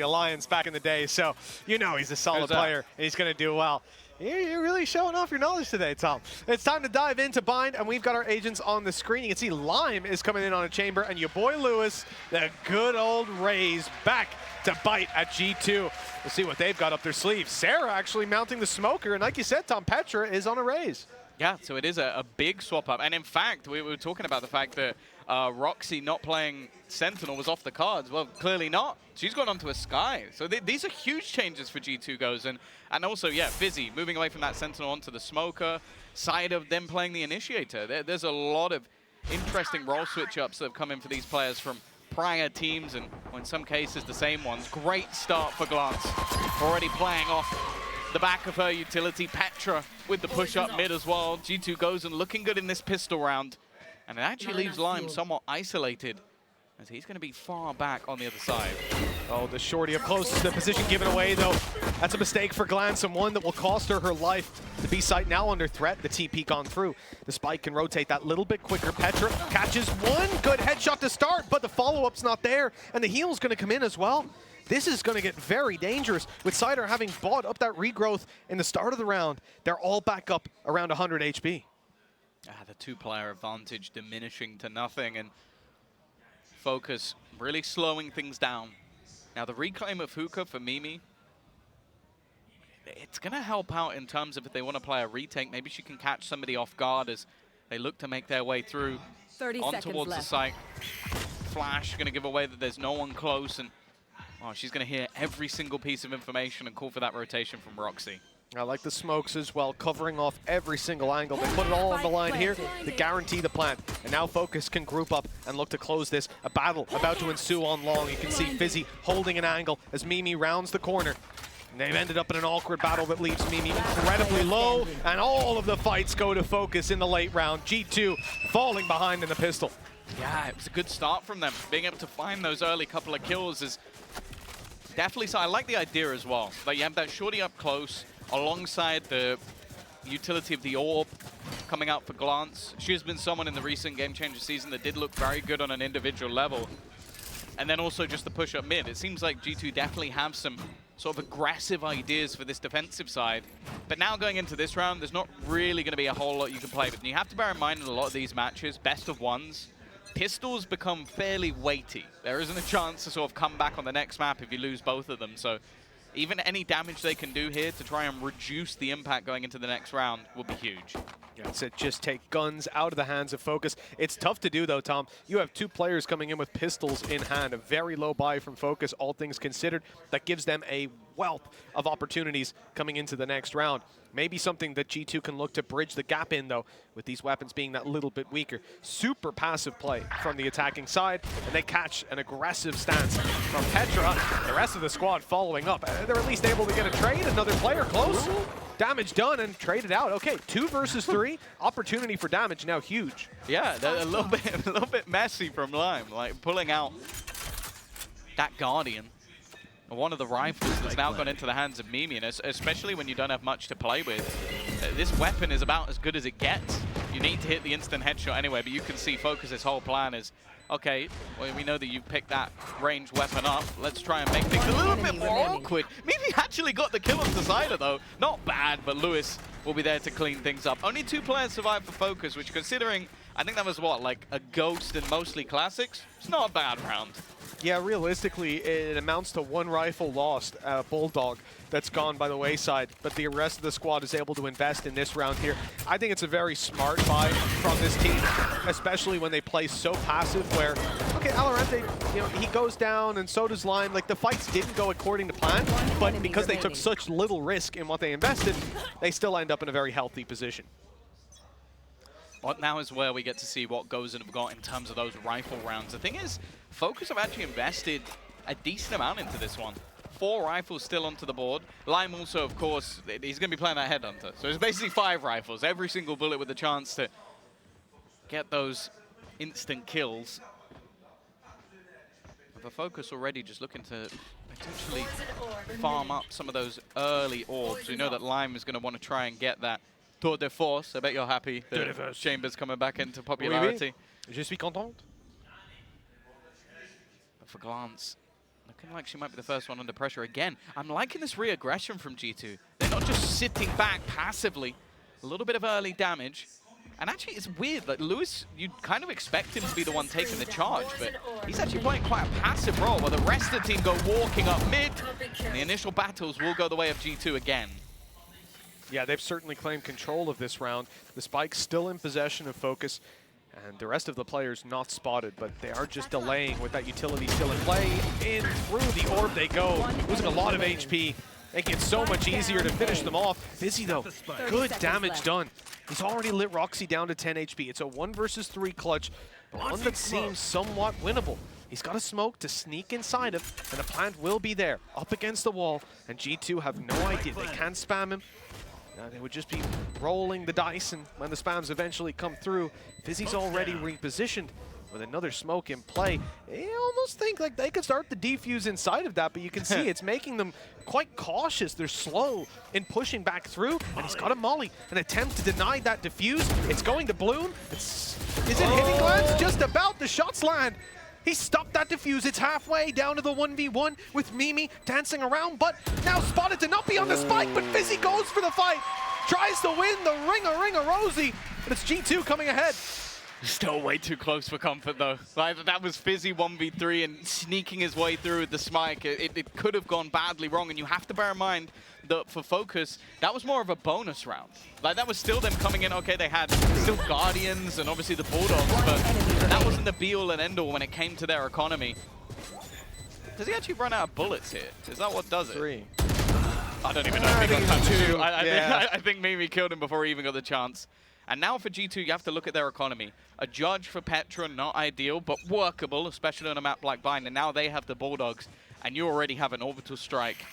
Alliance back in the day, so you know he's a solid player, and he's going to do well. You're really showing off your knowledge today, Tom. It's time to dive into Bind, and we've got our agents on the screen. You can see Lime is coming in on a chamber, and your boy Lewis, the good old Raze, back to bite at G2. We'll see what they've got up their sleeves. Sarah actually mounting the smoker, and like you said, Tom, Petra is on a Raze. Yeah, so it is a big swap up. And in fact, we were talking about the fact that Roxy not playing Sentinel was off the cards. Well, clearly not. She's gone onto a Sky. So these are huge changes for G2 Gozen. And also, yeah, Fizzy moving away from that Sentinel onto the Smoker, side of them playing the Initiator. There's a lot of interesting role switch-ups that have come in for these players from prior teams, and in some cases, the same ones. Great start for Glance. Already playing off the back of her utility. Petra with the push-up mid as well. G2 Gozen looking good in this pistol round. And it actually leaves Lime somewhat isolated, as he's going to be far back on the other side. Oh, the shorty up close to the position given away, though. That's a mistake for Glance, and one that will cost her life. The B site now under threat. The TP gone through. The spike can rotate that little bit quicker. Petra catches one. Good headshot to start, but the follow-up's not there. And the heal's going to come in as well. This is going to get very dangerous. With Cider having bought up that regrowth in the start of the round, they're all back up around 100 HP. The two-player advantage diminishing to nothing, and Fokus really slowing things down. Now, the reclaim of Hookah for Mimi, it's going to help out in terms of if they want to play a retake. Maybe she can catch somebody off guard as they look to make their way through 30 on seconds towards left. the site. Flash going to give away that there's no one close, and she's going to hear every single piece of information and call for that rotation from Roxy. I like the smokes as well, covering off every single angle. They put it all on the line here to guarantee the plant. And now Fokus can group up and look to close this. A battle about to ensue on long. You can see Fizzy holding an angle as Mimi rounds the corner. And they've ended up in an awkward battle that leaves Mimi incredibly low. And all of the fights go to Fokus in the late round. G2 falling behind in the pistol. Yeah, it was a good start from them. Being able to find those early couple of kills is definitely so. I like the idea as well. Like, you have that shorty up close, alongside the utility of the orb coming out for Glance. She has been someone in the recent Game Changer season that did look very good on an individual level. And then also just the push up mid. It seems like G2 definitely have some sort of aggressive ideas for this defensive side. But now going into this round, there's not really going to be a whole lot you can play with. And you have to bear in mind in a lot of these matches, best of ones, pistols become fairly weighty. There isn't a chance to sort of come back on the next map if you lose both of them. So even any damage they can do here to try and reduce the impact going into the next round will be huge. Yeah, it's just take guns out of the hands of Fokus. It's tough to do, though, Tom. You have two players coming in with pistols in hand. A very low buy from Fokus, all things considered. That gives them a wealth of opportunities coming into the next round. Maybe something that G2 can look to bridge the gap in, though, with these weapons being that little bit weaker. Super passive play from the attacking side, and they catch an aggressive stance from Petra. The rest of the squad following up. They're at least able to get a trade. Another player close. Damage done and traded out. Okay, 2 versus 3. Opportunity for damage now huge. Yeah, a little bit messy from Lime, like pulling out that Guardian. One of the rifles that's now gone into the hands of Mimi, and especially when you don't have much to play with. This weapon is about as good as it gets. You need to hit the instant headshot anyway, but you can see Fokus's whole plan is, okay, well, we know that you've picked that ranged weapon up. Let's try and make things a little bit more awkward. Mimi actually got the kill on the Cider, though. Not bad, but Lewis will be there to clean things up. Only 2 players survived for Fokus, which, considering, I think that was what, like a Ghost and mostly classics? It's not a bad round. Yeah, realistically, it amounts to 1 rifle lost, Bulldog, that's gone by the wayside, but the rest of the squad is able to invest in this round here. I think it's a very smart buy from this team, especially when they play so passive where, okay, Alorante, you know, he goes down and so does Lime. Like, the fights didn't go according to plan, but because they took such little risk in what they invested, they still end up in a very healthy position. But now is where we get to see what Gozen have got in terms of those rifle rounds. The thing is, Fokus have actually invested a decent amount into this one. 4 rifles still onto the board. Lime also, of course, he's going to be playing that Headhunter. So it's basically 5 rifles. Every single bullet with a chance to get those instant kills. But Fokus already just looking to potentially farm up some of those early orbs. We know that Lime is going to want to try and get that tour de force. I bet you're happy that Chamber's coming back into popularity. Oui, oui. Je suis content. But for Glance, looking like she might be the first one under pressure again. I'm liking this re-aggression from G2. They're not just sitting back passively. A little bit of early damage. And actually, it's weird. Like Lewis, you'd kind of expect him to be the one taking the charge, but he's actually playing quite a passive role while the rest of the team go walking up mid. And the initial battles will go the way of G2 again. Yeah, they've certainly claimed control of this round. The Spike's still in possession of Fokus, and the rest of the players not spotted, but they are just delaying with that utility still in play. In through the orb they go, losing a lot of HP. Making it so much easier to finish them off. Fizzy though, good damage done. He's already lit Roxy down to 10 HP. It's a 1 versus 3 clutch, but one that seems somewhat winnable. He's got a smoke to sneak inside of, and the plant will be there, up against the wall, and G2 have no idea. They can't spam him. They would just be rolling the dice, and when the spams eventually come through, Fizzy's already repositioned with another smoke in play. I almost think like they could start the defuse inside of that, but you can see it's making them quite cautious. They're slow in pushing back through, and he's got a molly. An attempt to deny that defuse. It's going to Bloom. Is it hitting Glance? Just about. The shots land. He stopped that defuse. It's halfway down to the 1v1 with Mimi dancing around, but now spotted to not be on the spike, but Fizzy goes for the fight. Tries to win the ring-a-ring-a-rosy, but it's G2 coming ahead. Still way too close for comfort, though. Like, that was Fizzy 1v3 and sneaking his way through with the smite. It could have gone badly wrong, and you have to bear in mind that for Fokus, that was more of a bonus round. Like, that was still them coming in. Okay, they had still Guardians and obviously the Bulldogs, but that wasn't the be-all and end-all when it came to their economy. Does he actually run out of bullets here? Is that what does it? 3. I don't even know if he got time to shoot. Yeah. I think Mimi killed him before he even got the chance. And now for G2, you have to look at their economy. A judge for Petra, not ideal, but workable, especially on a map like Vying. And now they have the Bulldogs, and you already have an orbital strike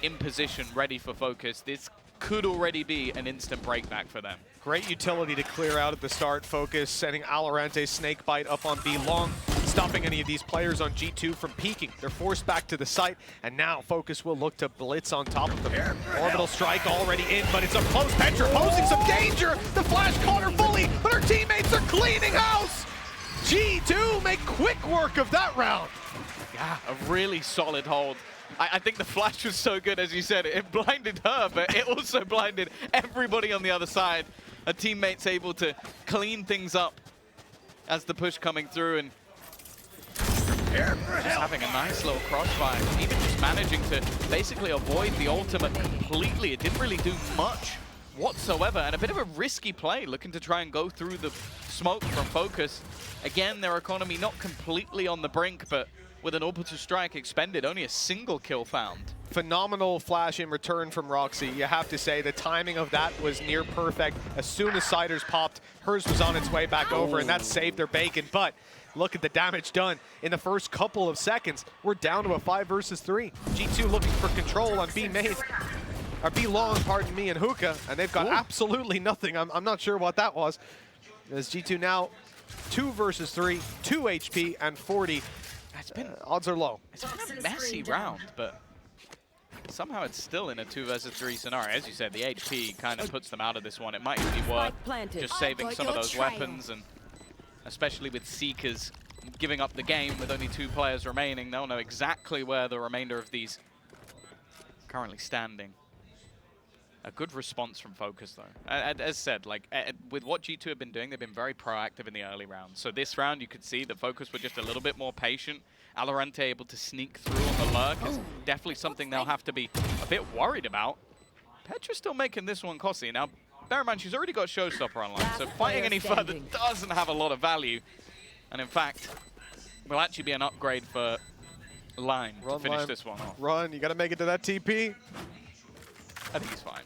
in position, ready for Fokus. This could already be an instant breakback for them. Great utility to clear out at the start. Fokus sending Alarante's Snakebite up on B long, stopping any of these players on G2 from peeking. They're forced back to the site, and now Fokus will look to blitz on top of them. Orbital strike already in, but it's up close. Petra posing some danger. The flash caught her fully, but her teammates are cleaning house. G2 make quick work of that round. Yeah, a really solid hold. I think the flash was so good, as you said. It blinded her, but it also blinded everybody on the other side. A teammate's able to clean things up as the push coming through, and just having a nice little crossfire. Even just managing to basically avoid the ultimate completely. It didn't really do much whatsoever, and a bit of a risky play, looking to try and go through the smoke from Fokus. Again, their economy not completely on the brink, but with an orbital strike expended, only a single kill found. Phenomenal flash in return from Roxy. You have to say the timing of that was near perfect. As soon as Siders popped, hers was on its way back over, and that saved their bacon. But look at the damage done in the first couple of seconds. We're down to a 5 versus 3. G2 looking for control on B main, or B long, pardon me, and Hookah, and they've got absolutely nothing. I'm not sure what that was. As G2 now 2 versus 3, 2 HP and 40. It's been, odds are low. It's been a messy round, but somehow it's still in a 2 versus 3 scenario. As you said, the HP kind of puts them out of this one. It might be worth just saving some of those weapons, and especially with Seekers giving up the game with only 2 players remaining, they'll know exactly where the remainder of these currently standing. A good response from Fokus, though. As said, like with what G2 have been doing, they've been very proactive in the early rounds. So this round, you could see that Fokus were just a little bit more patient. Alarante able to sneak through on the lurk is definitely something they'll have to be a bit worried about. Petra's still making this one costly. Now, bear in mind, she's already got Showstopper online, so fighting any further doesn't have a lot of value. And in fact, will actually be an upgrade for Line to finish this one off. Run, you got to make it to that TP. I think he's fine.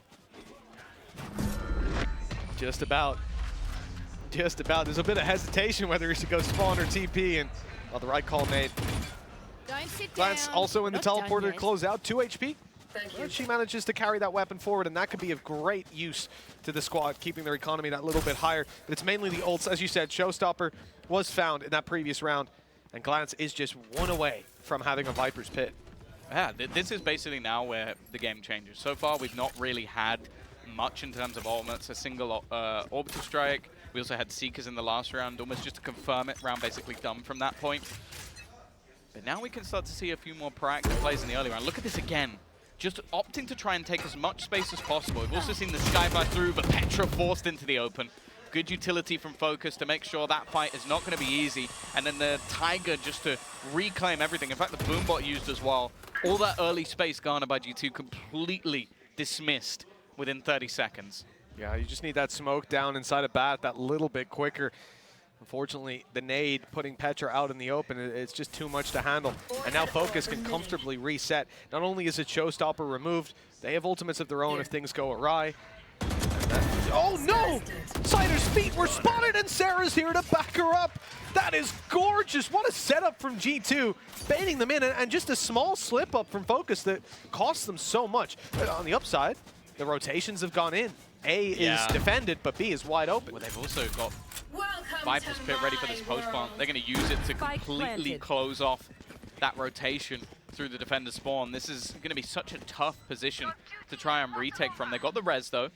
Just about. Just about. There's a bit of hesitation whether he should go spawn or TP, and well, the right call made. Glance also in the teleporter to close out, 2 HP. But she manages to carry that weapon forward, and that could be of great use to the squad, keeping their economy that little bit higher. But it's mainly the ults. As you said, Showstopper was found in that previous round, and Glance is just 1 away from having a Viper's Pit. Yeah, this is basically now where the game changes. So far, we've not really had much in terms of ultimates, a single orbital strike. We also had Seekers in the last round, almost just to confirm it. Round basically done from that point. But now we can start to see a few more proactive plays in the early round. Look at this again. Just opting to try and take as much space as possible. We've also seen the Skyfire through, but Petra forced into the open. Good utility from Fokus to make sure that fight is not going to be easy. And then the Tiger just to reclaim everything. In fact, the Boombot used as well. All that early space garnered by G2 completely dismissed within 30 seconds. Yeah, you just need that smoke down inside a bat that little bit quicker. Unfortunately, the nade putting Petra out in the open, it's just too much to handle. And now Fokus can comfortably reset. Not only is it Showstopper removed, they have ultimates of their own if things go awry. Oh no! Cider's feet were spotted and Sarah's here to back her up. That is gorgeous. What a setup from G2, baiting them in, and just a small slip up from Fokus that cost them so much. But on the upside, the rotations have gone in. A is defended, but B is wide open. Well, they've also got Viper's Pit ready for this post plant. They're going to use it to completely close off that rotation through the defender spawn. This is going to be such a tough position to try and retake from. They got the res though.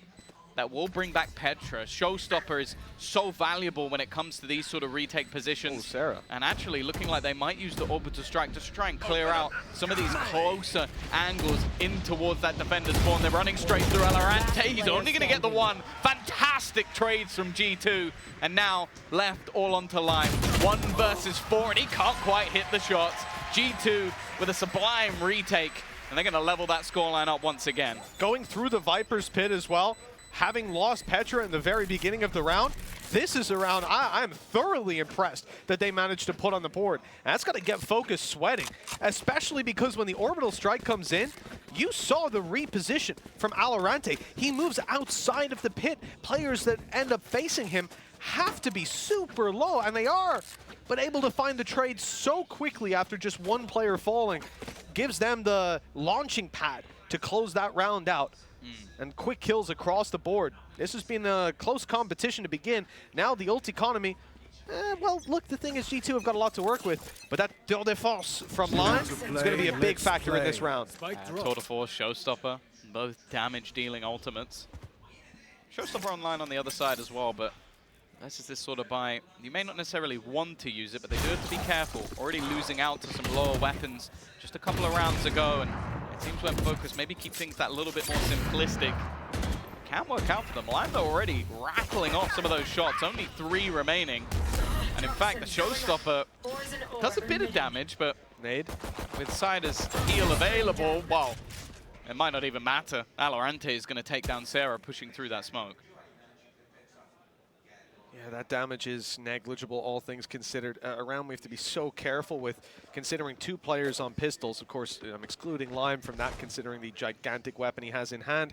That will bring back Petra. Showstopper is so valuable when it comes to these sort of retake positions. Oh, Sarah. And actually looking like they might use the orbital strike just to try and clear out some of these closer angles in towards that defender spawn. They're running straight through Valorant. He's only going to get the one. Fantastic trades from G2. And now left all onto line. 1 versus 4, and he can't quite hit the shots. G2 with a sublime retake. And they're going to level that scoreline up once again. Going through the Viper's Pit as well. Having lost Petra in the very beginning of the round, this is a round I'm thoroughly impressed that they managed to put on the board. And that's got to get Fokus sweating, especially because when the orbital strike comes in, you saw the reposition from Valorant. He moves outside of the pit. Players that end up facing him have to be super low, and they are, but able to find the trade so quickly after just one player falling gives them the launching pad to close that round out. And quick kills across the board. This has been a close competition to begin. Now the ult economy, well, look, the thing is G2 have got a lot to work with, but that tour de force from line is going to be a big factor in this round. Tour de force, Showstopper, both damage-dealing ultimates. Showstopper online on the other side as well, but this is this sort of buy. You may not necessarily want to use it, but they do have to be careful. Already losing out to some lower weapons just a couple of rounds ago, and it seems when Fokus maybe keep things that little bit more simplistic. Can work out for them. Lambda already rattling off some of those shots. Only 3 remaining. And in fact, the Showstopper does a bit of damage, but Nade. with Cider's heal available, well, it might not even matter. Valorant is going to take down Sarah, pushing through that smoke. Yeah, that damage is negligible, all things considered. Around we have to be so careful with considering 2 players on pistols. Of course, I'm excluding Lime from that, considering the gigantic weapon he has in hand.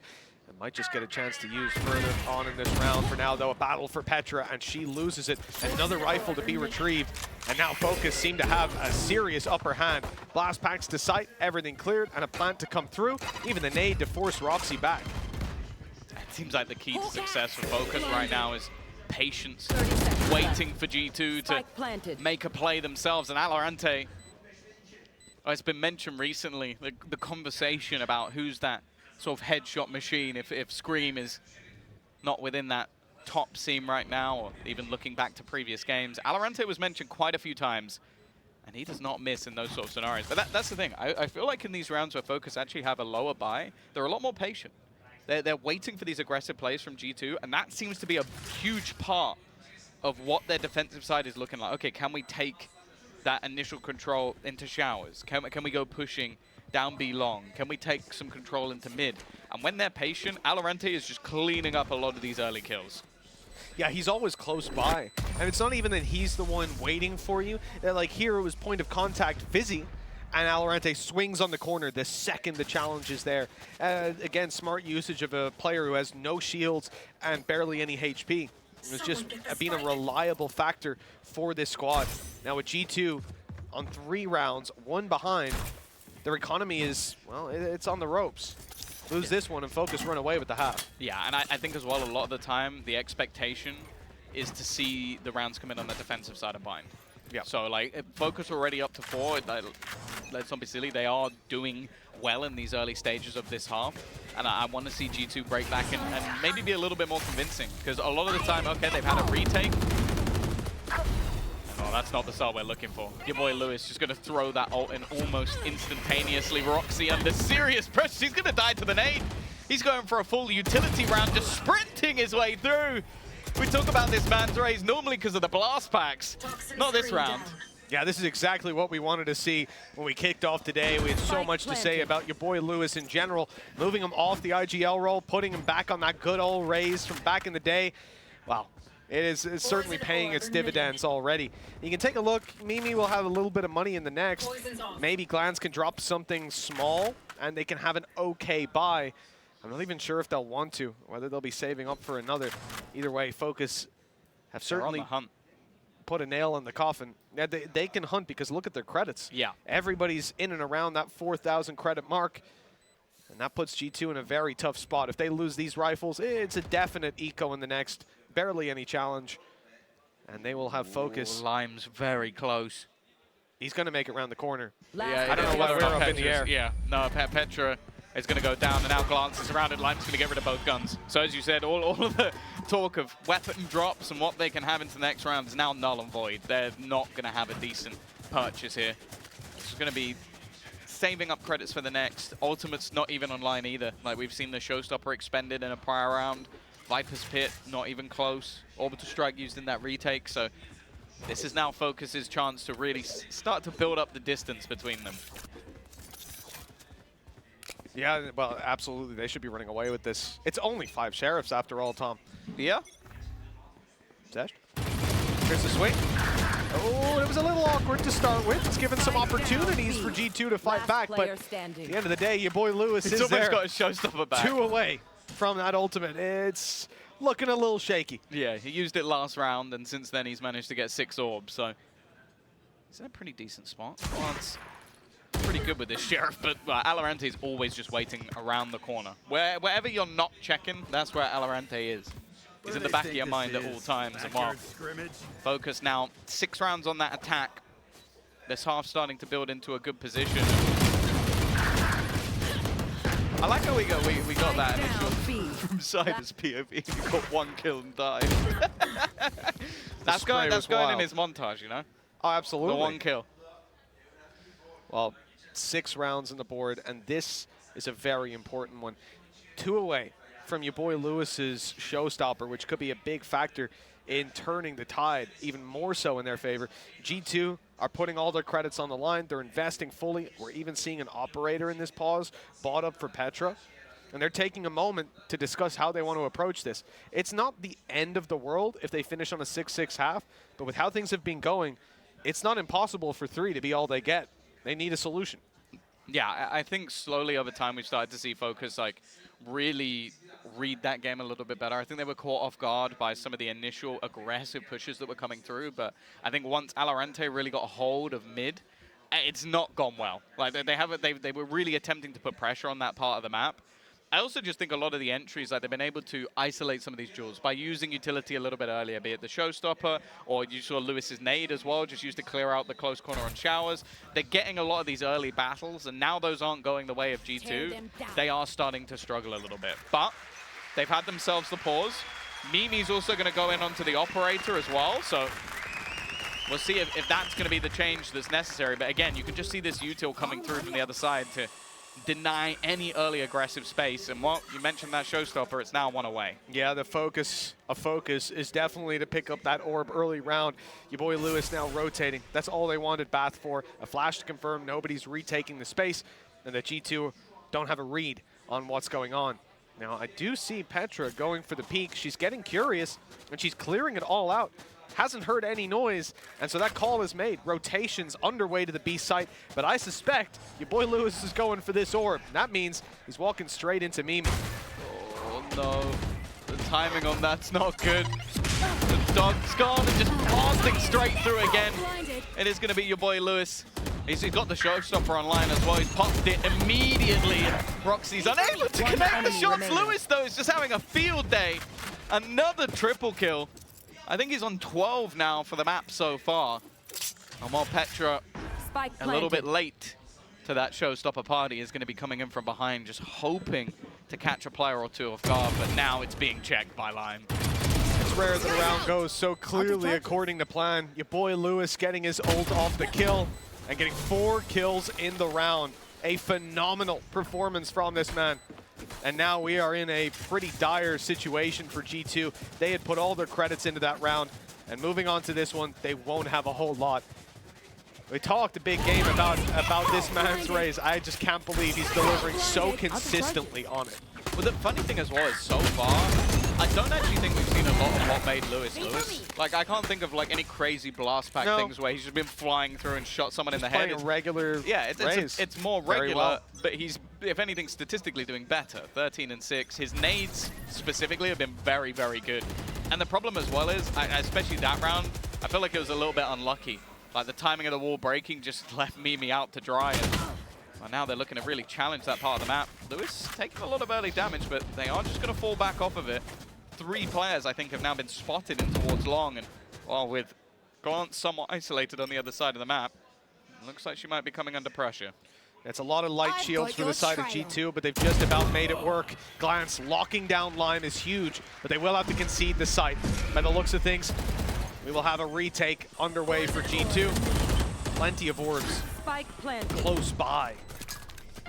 And might just get a chance to use further on in this round. For now, though, a battle for Petra, and she loses it. Another rifle to be retrieved. And now Fokus seem to have a serious upper hand. Blast packs to sight, everything cleared, and a plant to come through. Even the nade to force Roxy back. It seems like the key to success for Fokus right now is patience, waiting for G2 to make a play themselves. And Valorant, it's been mentioned recently, the conversation about who's that sort of headshot machine if Scream is not within that top seam right now, or even looking back to previous games. Valorant was mentioned quite a few times, and he does not miss in those sort of scenarios. But that's the thing. I feel like in these rounds where Fokus actually have a lower buy, they're a lot more patient. They're waiting for these aggressive plays from G2, and that seems to be a huge part of what their defensive side is looking like. Okay, can we take that initial control into showers? Can we go pushing down B long? Can we take some control into mid? And when they're patient, Valorant is just cleaning up a lot of these early kills. Yeah, he's always close by. And it's not even that he's the one waiting for you. Like here, it was point of contact Fizzy, and Valorant swings on the corner the second the challenge is there. Again, smart usage of a player who has no shields and barely any HP. It was just being a reliable factor for this squad. Now with G2 on 3 rounds, 1 behind, their economy is, well, it's on the ropes. Lose this one and Fokus run away with the half. Yeah, and I think as well, a lot of the time, the expectation is to see the rounds come in on the defensive side of Bind. Yeah. So, like, Fokus already up to 4. Let's not be silly. They are doing well in these early stages of this half. And I want to see G2 break back and maybe be a little bit more convincing. Because a lot of the time, okay, they've had a retake. Oh, that's not the start we're looking for. Your boy Lewis just going to throw that ult in almost instantaneously. Roxy under serious pressure. He's going to die to the nade. He's going for a full utility round, just sprinting his way through. We talk about this man's Raze normally because of the blast packs. Not this round. Yeah, this is exactly what we wanted to see when we kicked off today. We had so much to say about your boy Lewis in general, moving him off the IGL role, putting him back on that good old Raze from back in the day. Wow, it's certainly paying its dividends already. You can take a look. Mimi will have a little bit of money in the next. Maybe Glance can drop something small, and they can have an okay buy. I'm not even sure if they'll want to, whether they'll be saving up for another. Either way, Fokus have certainly put a nail in the coffin. Yeah, they can hunt because look at their credits. Yeah. Everybody's in and around that 4,000 credit mark, and that puts G2 in a very tough spot. If they lose these rifles, it's a definite eco in the next. Barely any challenge, and they will have Fokus. Ooh, Lime's very close. He's going to make it around the corner. Yeah, I don't know whether we're up in the air. Yeah, no, Petra is going to go down, and now Glance is surrounded. Lime's going to get rid of both guns. So as you said, all of the talk of weapon drops and what they can have into the next round is now null and void. They're not going to have a decent purchase here. It's going to be saving up credits for the next. Ultimate's not even online either. Like we've seen the Showstopper expended in a prior round. Viper's Pit, not even close. Orbital Strike used in that retake, so this is now Fokus's chance to really start to build up the distance between them. Yeah, well, absolutely. They should be running away with this. It's only 5 sheriffs after all, Tom. Yeah. Zesh. Here's the swing. Oh, it was a little awkward to start with. It's given some opportunities for G2 to fight back, but at the end of the day, your boy Lewis is there. He's almost got a Showstopper back. 2 away from that ultimate. It's looking a little shaky. Yeah, he used it last round, and since then he's managed to get 6 orbs, so he's in a pretty decent spot. Glance pretty good with this Sheriff, but Alarante's always just waiting around the corner. Wherever you're not checking, that's where Alarante is. He's in the back of your mind at all times. And while Fokus now 6 rounds on that attack, this half starting to build into a good position. I like how we got that initial from Cyber's POV. He got 1 kill and died. That's going in his montage, you know? Oh, absolutely. The 1 kill. Well, 6 rounds on the board, and this is a very important one. 2 away from your boy Lewis's Showstopper, which could be a big factor in turning the tide even more so in their favor. G2 are putting all their credits on the line. They're investing fully. We're even seeing an operator in this pause bought up for Petra. And they're taking a moment to discuss how they want to approach this. It's not the end of the world if they finish on a 6-6 half, but with how things have been going, it's not impossible for 3 to be all they get. They need a solution. Yeah, I think slowly over time we've started to see Fokus like really read that game a little bit better. I think they were caught off guard by some of the initial aggressive pushes that were coming through, but I think once Alarante really got a hold of mid, it's not gone well. Like they were really attempting to put pressure on that part of the map. I also just think a lot of the entries, like they've been able to isolate some of these jewels by using utility a little bit earlier, be it the Showstopper, or you saw Lewis's nade as well, just used to clear out the close corner on showers. They're getting a lot of these early battles, and now those aren't going the way of G2. They are starting to struggle a little bit. But they've had themselves the pause. Mimi's also going to go in onto the operator as well, so we'll see if that's going to be the change that's necessary. But again, you can just see this util coming through from the other side to deny any early aggressive space. And what you mentioned, that Showstopper, it's now 1 away. Yeah, the focus of Fokus is definitely to pick up that orb early round. Your boy Lewis now rotating. That's all they wanted Bath for. A flash to confirm nobody's retaking the space, and that G2 don't have a read on what's going on. Now, I do see Petra going for the peak. She's getting curious, and she's clearing it all out. Hasn't heard any noise, and so that call is made. Rotations underway to the B site, but I suspect your boy Lewis is going for this orb. That means he's walking straight into Mimi. Oh no, the timing on that's not good. The dog's gone and just blasting straight through again. It is going to be your boy Lewis. He's got the Showstopper online as well. He's popped it immediately. Roxy's unable to connect the shots. Lewis, though, is just having a field day. Another triple kill. I think he's on 12 now for the map so far. And while Petra, a little bit late to that Showstopper party, is going to be coming in from behind, just hoping to catch a player or two off guard. But now it's being checked by Lime. it's rare that a round goes so clearly according to plan. Your boy Lewis getting his ult off the kill and getting 4 kills in the round. A phenomenal performance from this man. And now we are in a pretty dire situation for G2. They had put all their credits into that round, and moving on to this one, they won't have a whole lot. We talked a big game about this man's Raze. I just can't believe he's delivering so consistently on it. Well, the funny thing as well is so far, I don't actually think we've seen a lot of what made Lewis Lewis. Like, I can't think of like any crazy blast pack things where he's just been flying through and shot someone in the head. Playing a regular Raze. It's more regular, but he's, if anything, statistically doing better. 13 and 6. His nades specifically have been very, very good. And the problem as well is, especially that round, I feel like it was a little bit unlucky. Like, the timing of the wall breaking just left Mimi out to dry. And well, now they're looking to really challenge that part of the map. Lewis taking a lot of early damage, but they are just going to fall back off of it. 3 players, I think, have now been spotted in towards long. And, well, with Glance somewhat isolated on the other side of the map, looks like she might be coming under pressure. It's a lot of light shields for the side of G2, but they've just about made it work. Glance locking down line is huge, but they will have to concede the site. By the looks of things, we will have a retake underway for G2. Plenty of orbs close by.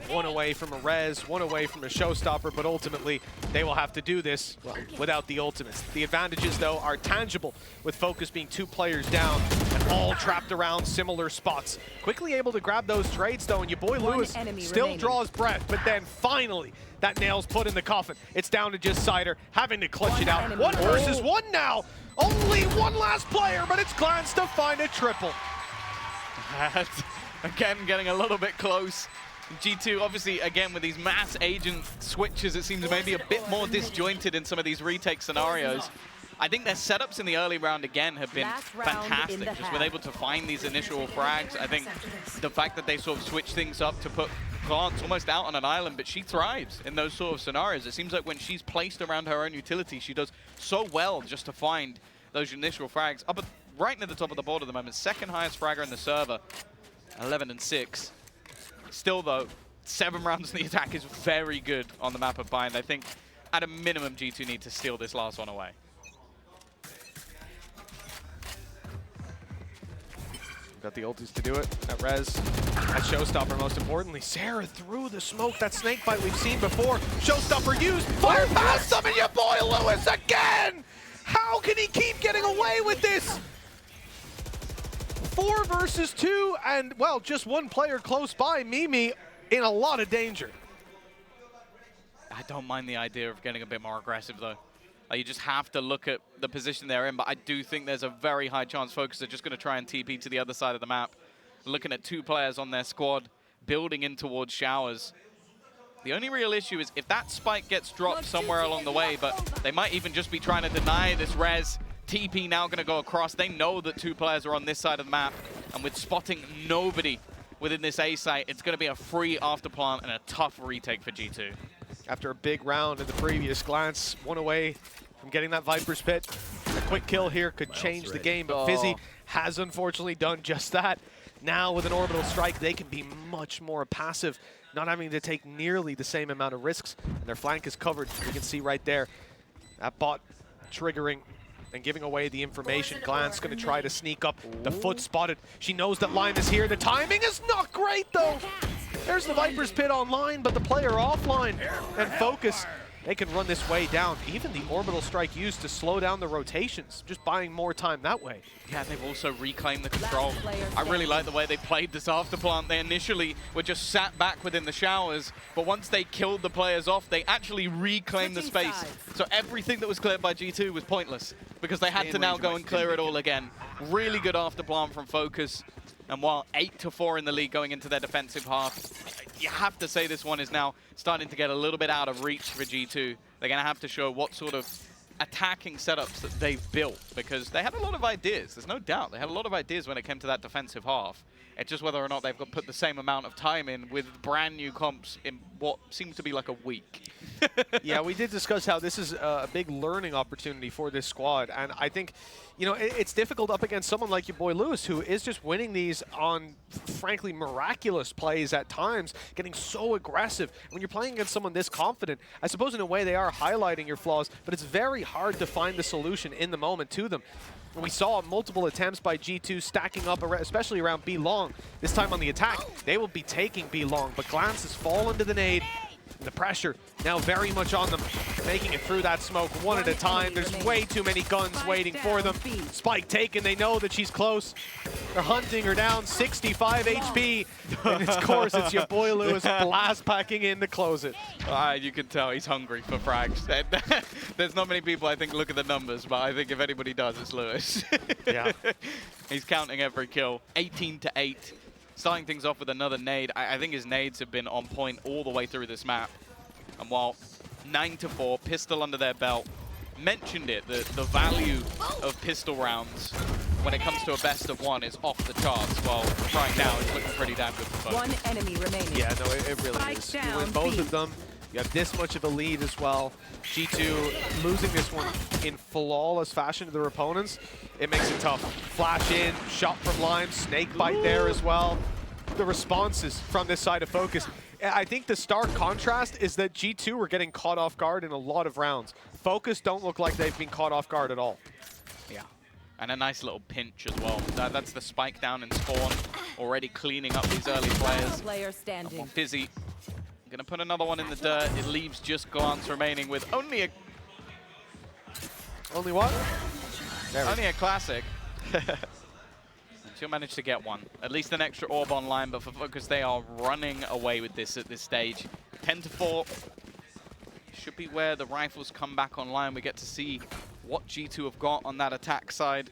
1 away from a Raze, 1 away from a showstopper, but ultimately they will have to do this without the ultimates. The advantages, though, are tangible, with Fokus being 2 players down and all trapped around similar spots. Quickly able to grab those trades, though, and your boy Lewis still draws breath, but then finally that nail's put in the coffin. It's down to just Cider having to clutch it out. 1 versus 1 now. Only 1 last player, but it's Glance to find a triple. Again, getting a little bit close. G2, obviously, again, with these mass agent switches, it seems maybe a bit more disjointed in some of these retake scenarios. I think their setups in the early round, again, have been fantastic. Just been able to find these initial frags. I think the fact that they sort of switch things up to put Glance almost out on an island, but she thrives in those sort of scenarios. It seems like when she's placed around her own utility, she does so well just to find those initial frags. Up at, right near the top of the board at the moment, 2nd highest fragger in the server, 11 and 6. Still, though, 7 rounds in the attack is very good on the map of Bind. I think, at a minimum, G2 need to steal this last one away. Got the ultis to do it at Raze. At Showstopper, most importantly. Sarah through the smoke. That snake bite we've seen before. Showstopper used. Fire past them, and your boy Lewis again! How can he keep getting away with this? 4 versus 2, and, well, just 1 player close by. Mimi in a lot of danger. I don't mind the idea of getting a bit more aggressive, though. You just have to look at the position they're in, but I do think there's a very high chance Fokus are just going to try and TP to the other side of the map. Looking at 2 players on their squad, building in towards showers. The only real issue is if that spike gets dropped somewhere along the way, but they might even just be trying to deny this Raze. TP now going to go across. They know that 2 players are on this side of the map, and with spotting nobody within this A site, it's going to be a free afterplant and a tough retake for G2. After a big round in the previous, Glance 1 away from getting that Viper's Pit. A quick kill here could change the game, but Fizzy has unfortunately done just that. Now with an orbital strike, they can be much more passive, not having to take nearly the same amount of risks, and their flank is covered. You can see right there, that bot triggering and giving away the information. Glance going to try to sneak up. The foot spotted. She knows that line is here. The timing is not great, though. There's the Viper's Pit online, but the player offline. And Fokus, they can run this way down. Even the orbital strike used to slow down the rotations, just buying more time that way. Yeah, they've also reclaimed the control. I really like the way they played this afterplant. They initially were just sat back within the showers, but once they killed the players off, they actually reclaimed the space. So everything that was cleared by G2 was pointless, because they had to now go and clear it all again. Really good afterplant from Fokus. And while 8-4 in the league going into their defensive half, you have to say this one is now starting to get a little bit out of reach for G2. They're going to have to show what sort of attacking setups that they've built, because they had a lot of ideas. There's no doubt. They had a lot of ideas when it came to that defensive half. It's just whether or not they've got put the same amount of time in with brand new comps in what seems to be like a week. Yeah, we did discuss how this is a big learning opportunity for this squad, and I think, you know, it's difficult up against someone like your boy Lewis, who is just winning these on, frankly, miraculous plays at times, getting so aggressive. When you're playing against someone this confident, I suppose in a way they are highlighting your flaws, but it's very hard to find the solution in the moment to them. We saw multiple attempts by G2 stacking up, especially around B long. This time on the attack, they will be taking B long, but glances fall into the nade. The pressure now very much on them, making it through that smoke one at a time. There's way too many guns waiting for them. Spike taken, they know that she's close. They're hunting her down, 65 HP. And of course, it's your boy Lewis blast packing in to close it. You can tell he's hungry for frags. There's not many people, I think, look at the numbers, but I think if anybody does, it's Lewis. Yeah. He's counting every kill, 18-8. Starting things off with another nade. I think his nades have been on point all the way through this map. And while 9-4, pistol under their belt, mentioned it, the value of pistol rounds when it comes to a best of one is off the charts. Well, right now it's looking pretty damn good for both. One enemy remaining. Yeah, no, it really is. You win both of them. You have this much of a lead as well. G2 losing this one in flawless fashion to their opponents. It makes it tough. Flash in, shot from line, snake bite there as well. The responses from this side of Focus. I think the stark contrast is that G2 were getting caught off guard in a lot of rounds. Focus don't look like they've been caught off guard at all. Yeah, and a nice little pinch as well. That's the spike down in spawn, already cleaning up these early players. Player standing. Busy. Gonna put another one in the dirt. It leaves just Glance remaining with only a... Only what? Only a classic. She'll manage to get one. At least an extra orb online, but for Focus, they are running away with this at this stage. 10-4. Should be where the rifles come back online. We get to see what G2 have got on that attack side.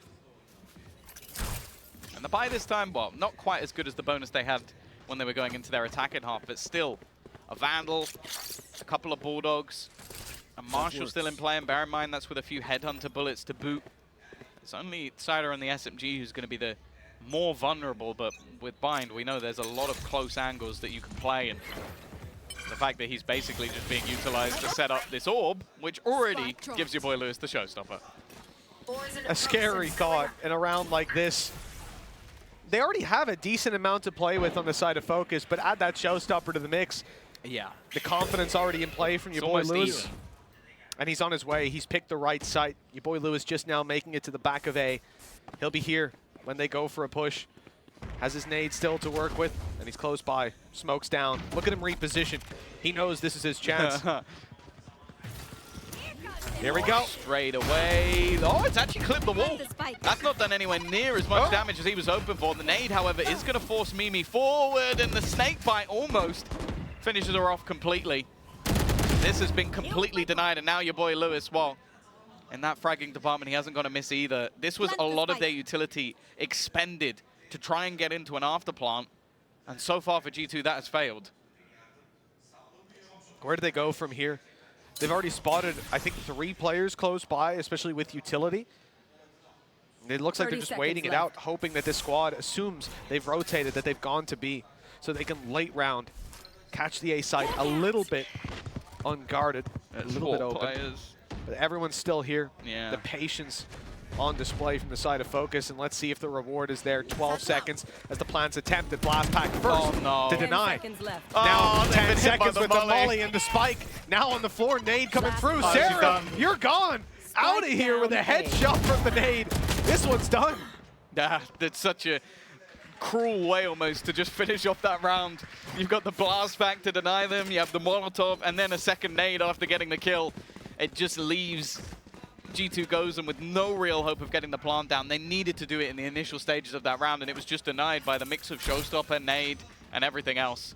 And the buy this time, well, not quite as good as the bonus they had when they were going into their attacking half, but still a Vandal, a couple of Bulldogs, a Marshall still in play, and bear in mind that's with a few Headhunter bullets to boot. It's only Cider and the SMG who's going to be the more vulnerable, but with Bind, we know there's a lot of close angles that you can play, and the fact that he's basically just being utilized to set up this orb, which already gives your boy Lewis the showstopper. A scary thought in a round like this. They already have a decent amount to play with on the side of Focus, but add that showstopper to the mix. Yeah. The confidence already in play from your boy Lewis. Even. And he's on his way. He's picked the right site. Your boy Lewis just now making it to the back of A. He'll be here when they go for a push. Has his nade still to work with, and he's close by. Smoke's down. Look at him reposition. He knows this is his chance. Here we go. Straight away. Oh, it's actually clipped the wall. That's not done anywhere near as much damage as he was hoping for. The nade, however, is going to force Mimi forward, and the snake bite almost finishes her off completely. This has been completely denied, and now your boy Lewis, well, in that fragging department, he hasn't got a miss either. This was a lot of their utility expended to try and get into an afterplant, and so far for G2, that has failed. Where do they go from here? They've already spotted, I think, 3 players close by, especially with utility. It looks like they're just waiting it out, hoping that this squad assumes they've rotated, that they've gone to B, so they can late round catch the A site a little bit unguarded, a little bit open. But everyone's still here. Yeah. The patience on display from the side of Focus, and let's see if the reward is there. 12 seconds as the plans attempted. Blast pack first to deny. 10 seconds left. Now 10 seconds the with the molly and the spike. Now on the floor, nade coming through. Sarah, you're gone. Out of here with a headshot from the nade. This one's done. That's such a cruel way almost to just finish off that round. You've got the blast back to deny them. You have the Molotov and then a second nade after getting the kill. It just leaves G2 Gozen with no real hope of getting the plant down. They needed to do it in the initial stages of that round, and it was just denied by the mix of showstopper, nade, and everything else.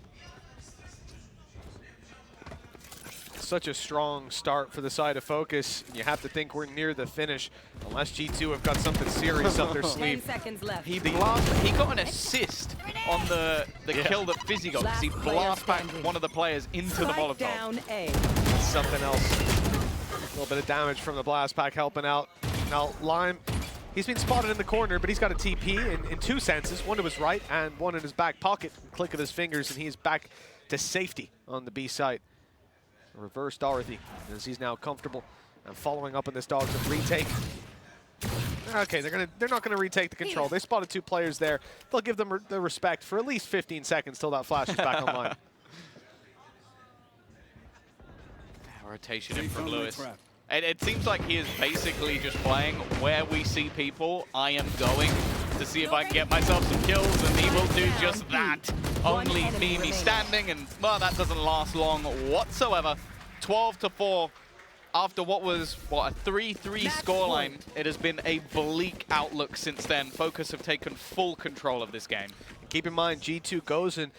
Such a strong start for the side of Focus. You have to think we're near the finish, unless G2 have got something serious up their 10 sleeve. seconds left. He got an assist on the kill that Fizzy got, because he blast backed one of the players into the Molotov. Down A. Something else. A little bit of damage from the blast pack helping out. Now Lime He's been spotted in the corner, but he's got a TP in two senses, one to his right and one in his back pocket. Click of his fingers, and he's back to safety on the B site. Reverse Dorothy, as he's now comfortable and following up on this dog's retake. Okay, they're not gonna retake the control. They spotted two players there. They'll give them the respect for at least 15 seconds till that flash is back online. Rotation in from Lewis. It seems like he is basically just playing where we see people, I am going to see if I can get myself some kills, and he will do just that. Only me standing, and well, that doesn't last long whatsoever. 12-4 after what was, a 3-3 scoreline. It has been a bleak outlook since then. Fokus have taken full control of this game. Keep in mind, G2 Gozen,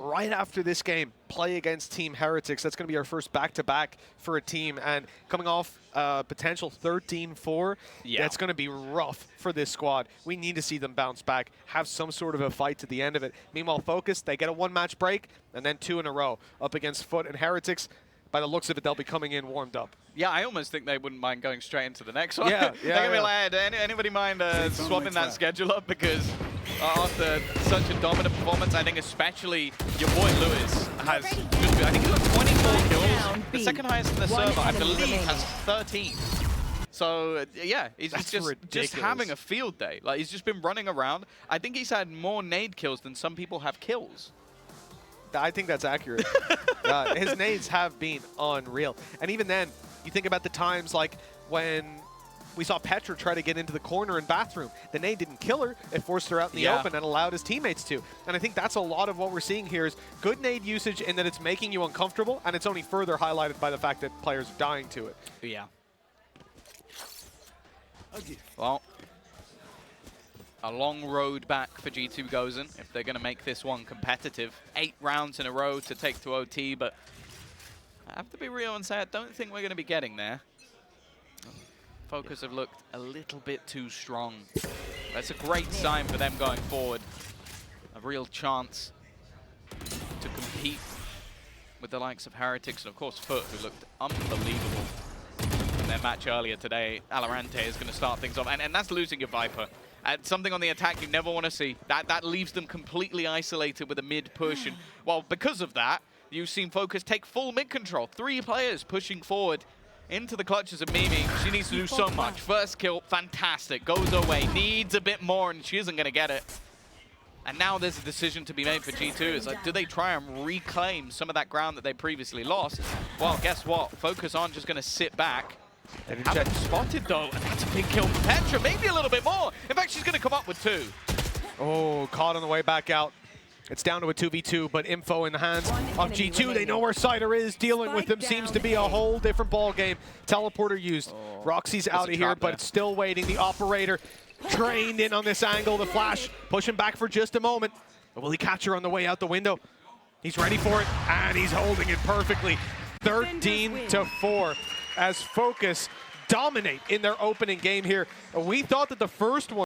right after this game, play against Team Heretics. That's going to be our first back-to-back for a team, and coming off potential 13-4, that's going to be rough for this squad. We need to see them bounce back, have some sort of a fight to the end of it. Meanwhile, Fokus, they get a one-match break, and then 2 in a row up against FUT and Heretics. By the looks of it, they'll be coming in warmed up. Yeah, I almost think they wouldn't mind going straight into the next one. They're going to be like, anybody mind swapping that schedule up? Because after such a dominant performance, I think especially your boy Lewis has just been, I think he's got 24 kills. The second highest in the server, I believe, has 13. So, yeah, he's just having a field day. Like, he's just been running around. I think he's had more nade kills than some people have kills. I think that's accurate. His nades have been unreal. And even then, you think about the times like when we saw Petra try to get into the corner in bathroom. The nade didn't kill her. It forced her out in the open and allowed his teammates to. And I think that's a lot of what we're seeing here is good nade usage in that it's making you uncomfortable, and it's only further highlighted by the fact that players are dying to it. Yeah. Well, a long road back for G2 Gozen if they're going to make this one competitive. 8 rounds in a row to take to OT, but I have to be real and say I don't think we're going to be getting there. Fokus have looked a little bit too strong. That's a great sign for them going forward. A real chance to compete with the likes of Heretics and, of course, FUT, who looked unbelievable in their match earlier today. Alorante is going to start things off, and that's losing your Viper. Something on the attack you never want to see. That leaves them completely isolated with a mid push. And, well, because of that, you've seen Fokus take full mid control. 3 players pushing forward into the clutches of Mimi. She needs to do so much. First kill, fantastic. Goes away, needs a bit more, and she isn't going to get it. And now there's a decision to be made for G2. It's like, do they try and reclaim some of that ground that they previously lost? Well, guess what? Fokus aren't just going to sit back. They haven't spotted, though, and that's a big kill for Petra. Maybe a little bit more. In fact, she's going to come up with 2. Oh, caught on the way back out. It's down to a 2v2, but info in the hands of G2. They know where Cider is. Dealing with him seems to be a whole different ball game. Teleporter used. Roxy's out of here, but it's still waiting. The operator trained in on this angle. The flash pushing back for just a moment. But will he catch her on the way out the window? He's ready for it, and he's holding it perfectly. 13-4 as Fokus dominate in their opening game here. We thought that the first one